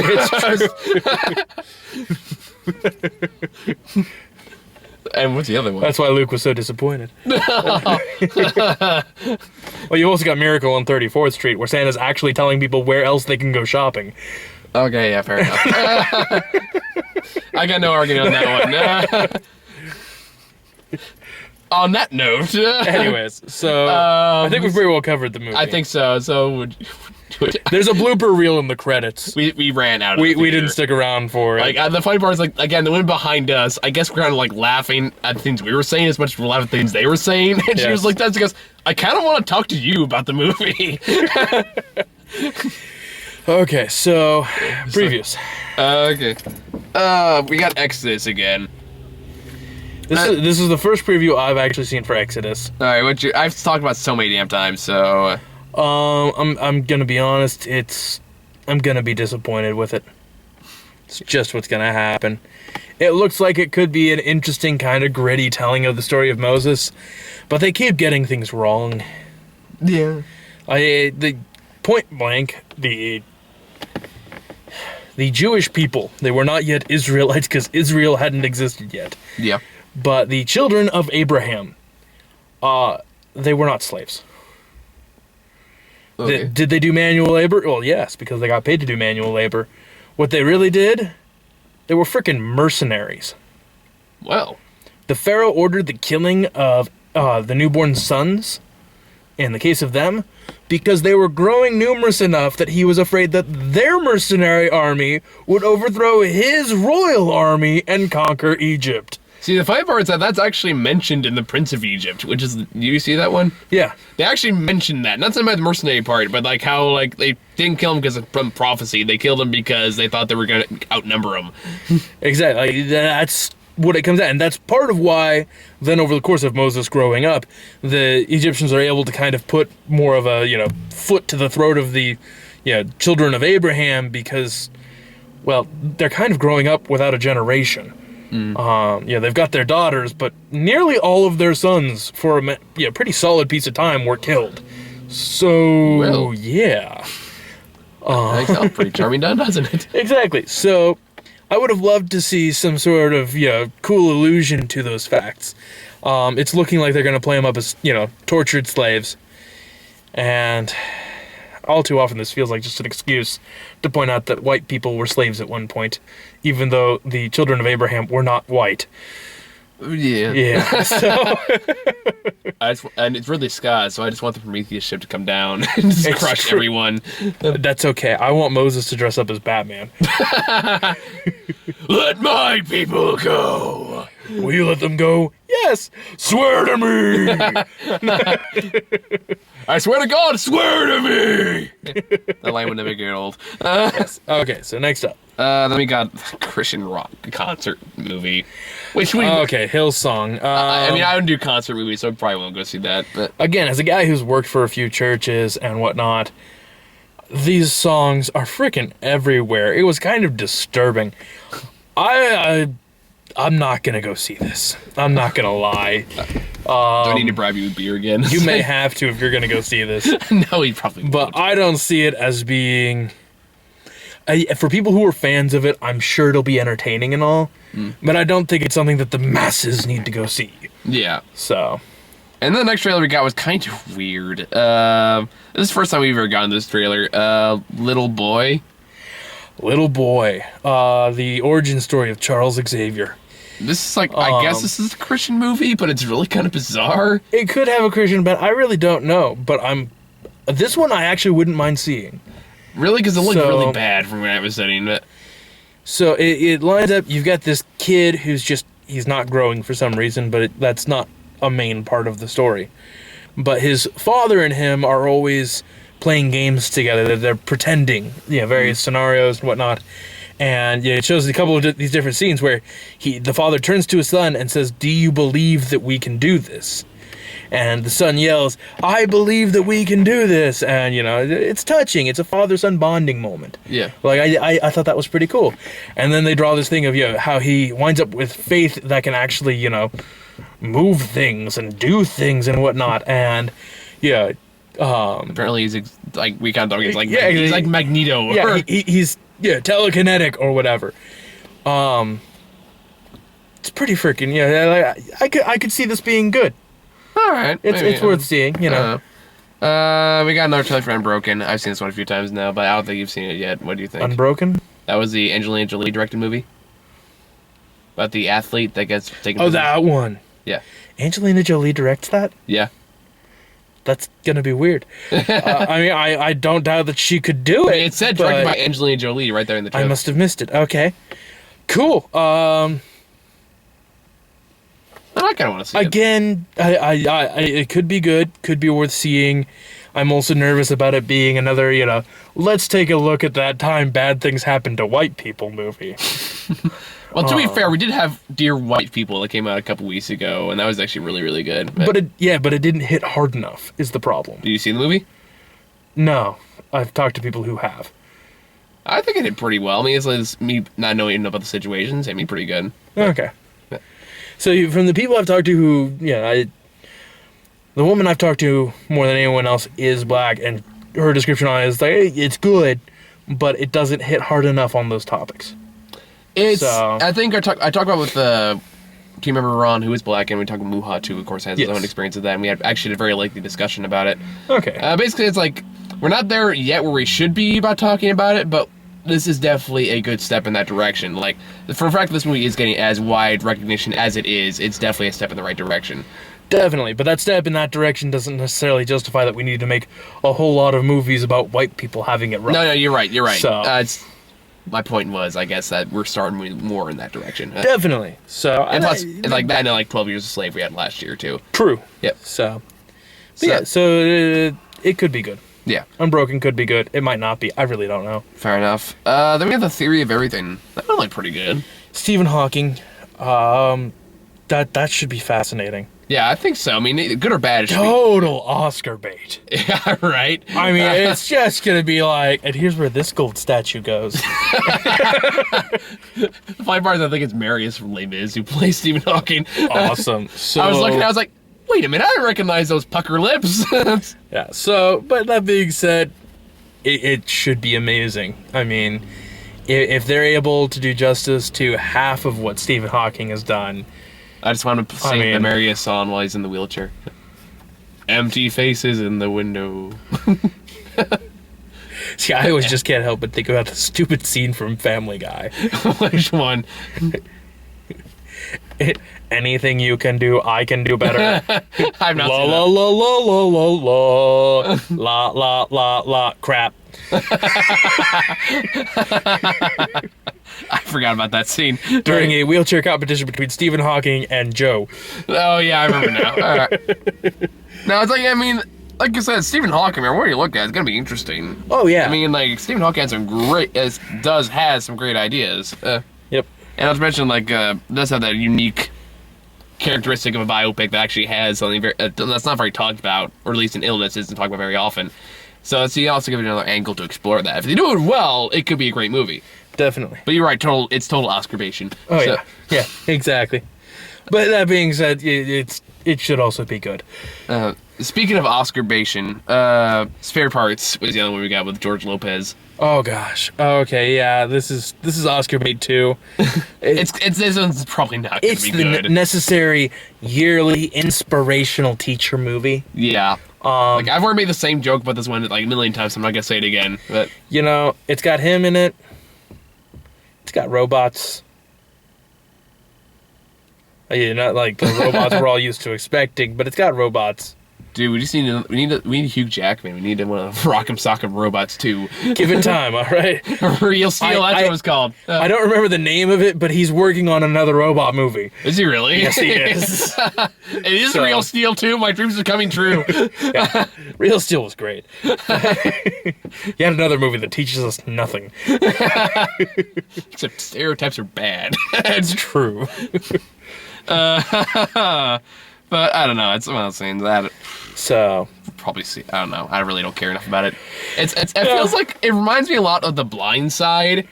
And what's the other one? That's why Luke was so disappointed. Well, you also got Miracle on 34th Street, where Santa's actually telling people where else they can go shopping. Okay, yeah, fair enough. I got no argument on that one. On that note... Anyways, so I think we've pretty well covered the movie. I think so. So there's a blooper reel in the credits. We ran out of We didn't stick around for it. The funny part is, again, the one behind us, I guess we're kind of, laughing at things we were saying as much as we're laughing at things they were saying. And she was like, that's because I kind of want to talk to you about the movie. Okay, so previews. Okay. We got Exodus again. This is the first preview I've actually seen for Exodus. All right, I've talked about so many damn times, so... I'm gonna be honest. I'm gonna be disappointed with it. It's just what's going to happen. It looks like it could be an interesting kind of gritty telling of the story of Moses, but they keep getting things wrong. Yeah. The point blank, the Jewish people, they were not yet Israelites because Israel hadn't existed yet. Yeah. But the children of Abraham, they were not slaves. Okay. Did they do manual labor? Well, yes, because they got paid to do manual labor. What they really did, they were frickin' mercenaries. Well. The Pharaoh ordered the killing of the newborn sons, in the case of them, because they were growing numerous enough that he was afraid that their mercenary army would overthrow his royal army and conquer Egypt. See, the funny part is that that's actually mentioned in The Prince of Egypt, which is, you see that one? Yeah. They actually mentioned that. Not something about the mercenary part, but like how like they didn't kill him because of from prophecy. They killed him because they thought they were going to outnumber him. Exactly. That's what it comes at. And that's part of why then over the course of Moses growing up, the Egyptians are able to kind of put more of a, foot to the throat of the children of Abraham because, well, they're kind of growing up without a generation. They've got their daughters, but nearly all of their sons, for a pretty solid piece of time, were killed. So, well, yeah. That sounds pretty charming done, doesn't it? Exactly. So, I would have loved to see some sort of, cool allusion to those facts. It's looking like they're going to play them up as, tortured slaves. And all too often this feels like just an excuse to point out that white people were slaves at one point, even though the children of Abraham were not white. Yeah. Yeah. So and it's really sky, so I just want the Prometheus ship to come down and just crush everyone. That's okay. I want Moses to dress up as Batman. Let my people go. Will you let them go? Yes. Swear to me. I swear to God, swear to me. That line would never get old. Yes. Okay, so next up. Then we got Christian rock concert movie, which we okay, Hillsong. I don't do concert movies, so I probably won't go see that. But again, as a guy who's worked for a few churches and whatnot, these songs are freaking everywhere. It was kind of disturbing. I'm not gonna go see this. I'm not gonna lie. Do I need to bribe you with beer again? You may have to if you're gonna go see this. No, he probably won't. But I don't see it as being... for people who are fans of it, I'm sure it'll be entertaining and all. But I don't think it's something that the masses need to go see. Yeah. So... And the next trailer we got was kind of weird. This is the first time we've ever gotten this trailer. Little Boy. Little Boy. The origin story of Charles Xavier. This is like, I guess this is a Christian movie, but it's really kind of bizarre. It could have a Christian bent. I really don't know. But this one I actually wouldn't mind seeing. Really? Because it looked really bad from where I was sitting. But so it lines up. You've got this kid who's he's not growing for some reason, but that's not a main part of the story. But his father and him are always playing games together. They're pretending, various scenarios and whatnot. And it shows a couple of these different scenes where the father turns to his son and says, "Do you believe that we can do this?" And the son yells, "I believe that we can do this." And, it's touching. It's a father-son bonding moment. Yeah. Like, I thought that was pretty cool. And then they draw this thing of, how he winds up with faith that can actually, move things and do things and whatnot. And, apparently he's like, we kind of thought he's like Magneto. Yeah, he's telekinetic or whatever. It's pretty freaking, I could see this being good. All right. It's worth seeing, We got another trailer for Unbroken. I've seen this one a few times now, but I don't think you've seen it yet. What do you think? Unbroken? That was the Angelina Jolie directed movie. About the athlete that gets taken. Oh, that one. Yeah. Angelina Jolie directs that? Yeah. That's gonna be weird. I don't doubt that she could do it. It said directed by Angelina Jolie right there in the trailer. I must have missed it. Okay. Cool. I kind of want to see it. Again, it could be good, could be worth seeing. I'm also nervous about it being another, let's take a look at that time bad things happened to white people movie. Well, to be fair, we did have Dear White People that came out a couple weeks ago, and that was actually really, really good. But it didn't hit hard enough, is the problem. Did you see the movie? No. I've talked to people who have. I think it did pretty well. I mean, it's me not knowing about the situations. I mean, pretty good. Okay. So from the people I've talked to who, the woman I've talked to more than anyone else is black, and her description on it is like, hey, it's good, but it doesn't hit hard enough on those topics. I think I talked about with the team member Ron, who is black, and we talked with Muhat, who of course has his own experience with that, and we had actually a very lengthy discussion about it. Okay. Basically, it's like, we're not there yet where we should be about talking about it, but this is definitely a good step in that direction. Like, for a fact this movie is getting as wide recognition as it is, it's definitely a step in the right direction. Definitely, but that step in that direction doesn't necessarily justify that we need to make a whole lot of movies about white people having it rough. No, you're right. So, my point was, I guess, that we're starting more in that direction. Definitely. So, and plus, like 12 Years a Slave we had last year, too. True. Yep. So it could be good. Yeah. Unbroken could be good. It might not be. I really don't know. Fair enough. Then we have The Theory of Everything. That one looked pretty good. Stephen Hawking. That should be fascinating. Yeah, I think so. I mean, good or bad, it should Total Oscar bait. Yeah, right. I mean, it's just gonna be like, and here's where this gold statue goes. The funny part is I think it's Marius from Les Mis who plays Stephen Hawking. Awesome. So I was looking, I was like, wait a minute, I recognize those pucker lips. Yeah, so, but that being said, it should be amazing. I mean, if they're able to do justice to half of what Stephen Hawking has done. I just want to sing the Marius song while he's in the wheelchair. Empty faces in the window. See, I always just can't help but think about the stupid scene from Family Guy. Which one? Anything you can do, I can do better. I've not la, seen la, that. la la la la la la la la crap. I forgot about that scene. During a wheelchair competition between Stephen Hawking and Joe. Oh, yeah, I remember now. All right. Now, it's like, I mean, like you said, Stephen Hawking, where you look at, it's going to be interesting. Oh, yeah. I mean, like, Stephen Hawking has some has some great ideas. Yep. And not to mention, like, does have that unique characteristic of a biopic that actually has something that's not very talked about, or at least in illness isn't talked about very often. So he also gives it another angle to explore that. If they do it well, it could be a great movie. Definitely. But you're right, it's total Oscar-bation. Oh, so. Yeah, exactly. But that being said, it should also be good. Speaking of Oscar-bation, Spare Parts was the other one we got with George Lopez. Oh gosh. Okay, yeah. This is Oscar bait too. This one's probably not going to be good. It's the necessary yearly inspirational teacher movie. Yeah. Like I've already made the same joke about this one like a million times. So I'm not gonna say it again. But it's got him in it. It's got robots. Not like the robots we're all used to expecting, but it's got robots. Dude, we just need Hugh Jackman. We need to Rock'em Sock'em Robots too. Give it time, all right? Real Steel, that's what it was called. I don't remember the name of it, but he's working on another robot movie. Is he really? Yes, he is. It is Real Steel too. My dreams are coming true. Yeah. Real Steel was great. He had another movie that teaches us nothing. Except stereotypes are bad. It's true. But I don't know. It's one of those things that. So probably see. I don't know. I really don't care enough about it. It feels like it reminds me a lot of The Blind Side.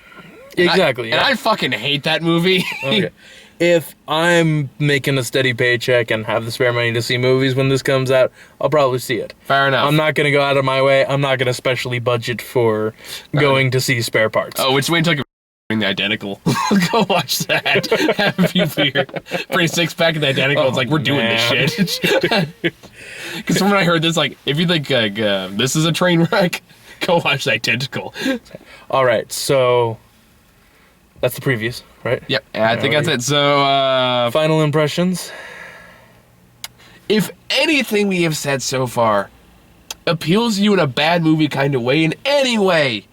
Exactly. And I fucking hate that movie. Okay. If I'm making a steady paycheck and have the spare money to see movies when this comes out, I'll probably see it. Fair enough. I'm not going to go out of my way. I'm not going to specially budget for going to see Spare Parts. Oh, which way took the Identical. Go watch that. Have a few beer. Bring a six-pack of the Identical. It's like, we're doing this shit. Because when I heard this, like, if you think this is a train wreck, go watch the Identical. All right, so that's the previews, right? Yep, I think that's it. So, final impressions? If anything we have said so far appeals to you in a bad movie kind of way, in any way,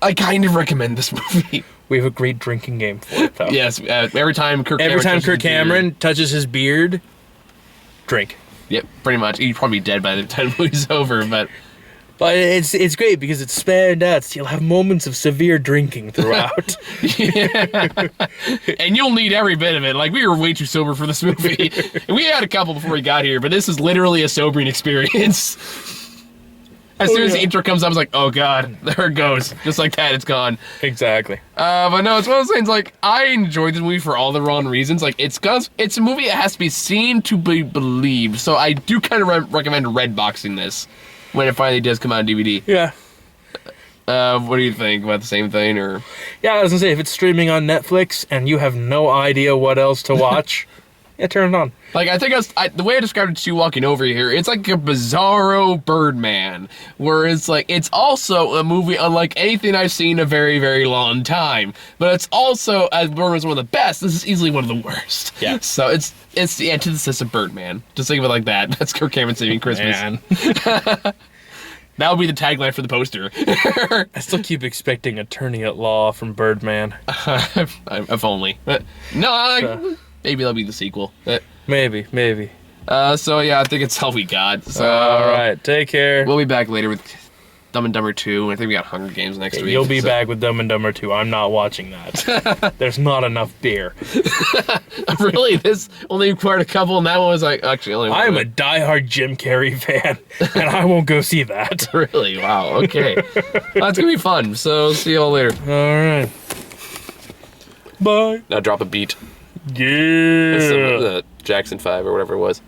I kind of recommend this movie. We have a great drinking game for it, though. Yes, every time Kirk Cameron touches his beard, drink. Yep, pretty much. He'd probably be dead by the time the movie's over, but it's great because it's spared out. So you'll have moments of severe drinking throughout. Yeah. And you'll need every bit of it. Like, we were way too sober for this movie. And we had a couple before we got here, but this is literally a sobering experience. As soon as the intro comes up, I was like, oh god, there it goes. Just like that, it's gone. Exactly. But no, it's one of those things, like, I enjoyed this movie for all the wrong reasons. Like, it's a movie that has to be seen to be believed, so I do kind of recommend red boxing this when it finally does come out on DVD. Yeah. What do you think? About the same thing, or? Yeah, I was gonna say, if it's streaming on Netflix and you have no idea what else to watch, yeah, turn it on. Like, I think the way I described it to you walking over here, it's like a bizarro Birdman, where it's like, it's also a movie unlike anything I've seen in a very, very long time. But it's also, as Birdman's one of the best, this is easily one of the worst. Yeah. So it's the antithesis of Birdman. Just think of it like that. That's Kirk Cameron Saving Christmas. Man. That would be the tagline for the poster. I still keep expecting Attorney at Law from Birdman. If only. No, maybe that'll be the sequel. Maybe. So yeah, I think it's all we got. So All right, take care. we'll be back later with Dumb and Dumber 2. I think we got Hunger Games next week. You'll be back with Dumb and Dumber 2. I'm not watching that. There's not enough beer. Really? This only required a couple, and that one was like, actually, only one. I'm a diehard Jim Carrey fan, and I won't go see that. Really? Wow, okay. That's gonna be fun, so see you all later. All right. Bye. Now drop a beat. Yeah. Jackson 5 or whatever it was.